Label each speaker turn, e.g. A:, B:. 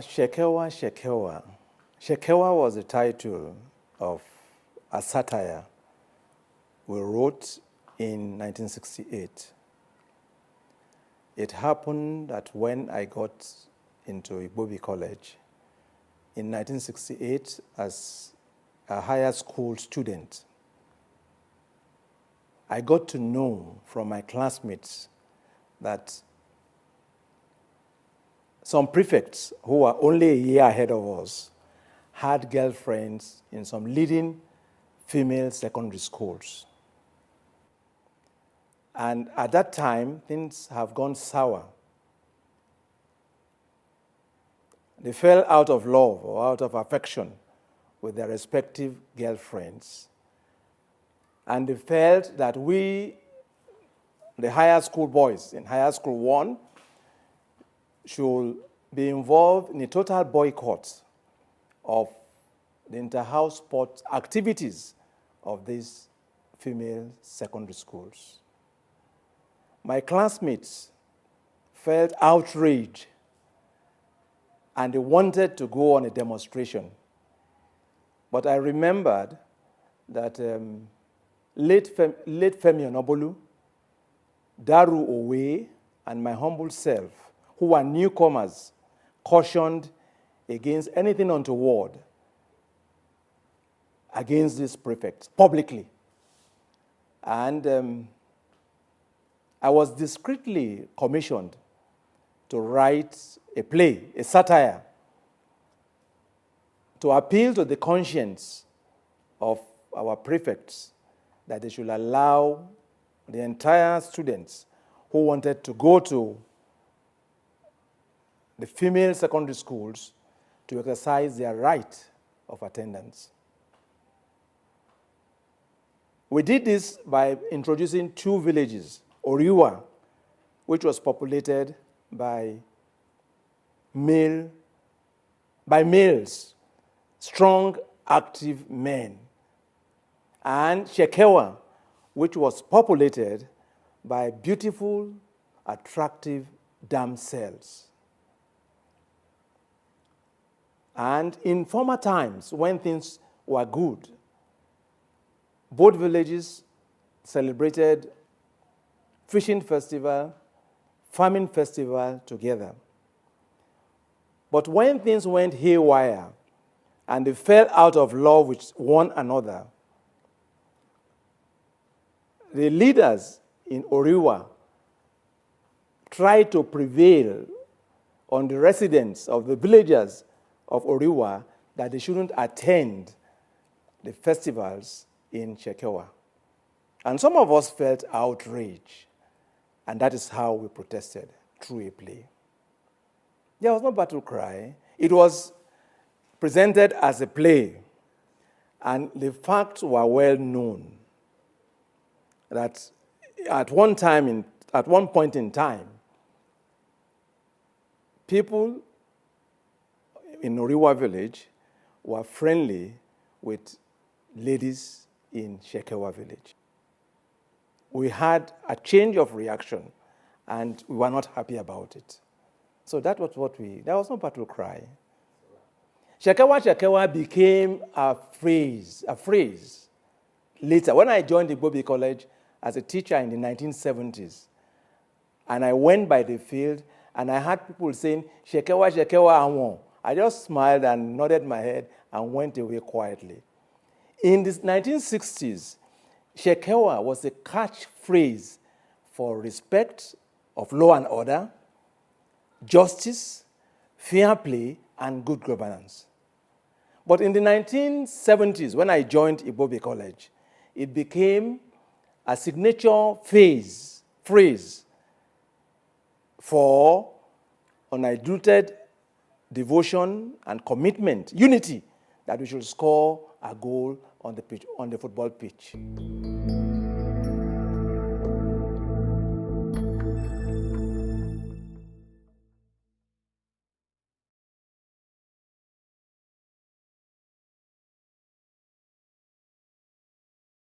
A: Shekewa, Shekewa. Shekewa was the title of a satire we wrote in 1968. It happened that when I got into ICOBA College in 1968 as a higher school student, I got to know from my classmates that some prefects who were only a year ahead of us had girlfriends in some leading female secondary schools. And at that time, things have gone sour. They fell out of love or out of affection with their respective girlfriends. And they felt that we, the higher school boys in higher school 1, should be involved in a total boycott of the inter-house sport activities of these female secondary schools. My classmates felt outraged and they wanted to go on a demonstration. But I remembered that late Femi Olubanwo, Daru Owe, and my humble self, who were newcomers, cautioned against anything untoward against these prefects publicly. And I was discreetly commissioned to write a play, a satire, to appeal to the conscience of our prefects that they should allow the entire students who wanted to go to the female secondary schools to exercise their right of attendance. We did this by introducing 2 villages, Oriwa, which was populated by males, strong, active men, and Shekewa, which was populated by beautiful, attractive damsels. And in former times, when things were good, both villages celebrated fishing festival, farming festival together. But when things went haywire and they fell out of love with one another, the leaders in Oriwa tried to prevail on the residents of the villagers of Oriwa that they shouldn't attend the festivals in Shekewa. And some of us felt outrage, and that is how we protested through a play. There was no battle cry. It was presented as a play, and the facts were well known that at one point in time, people in Oriwa village were friendly with ladies in Shekewa village. We had a change of reaction, and we were not happy about it. So that was there was no battle cry. Shekewa, Shekewa became a phrase later. When I joined the ICOBA College as a teacher in the 1970s, and I went by the field, and I had people saying, Shekewa, Shekewa, Awon. I just smiled and nodded my head and went away quietly. In the 1960s, Shekewa was a catchphrase for respect of law and order, justice, fair play, and good governance. But in the 1970s, when I joined ICOBA College, it became a signature phrase for unadulterated devotion and commitment, unity, that we should score a goal on the football pitch.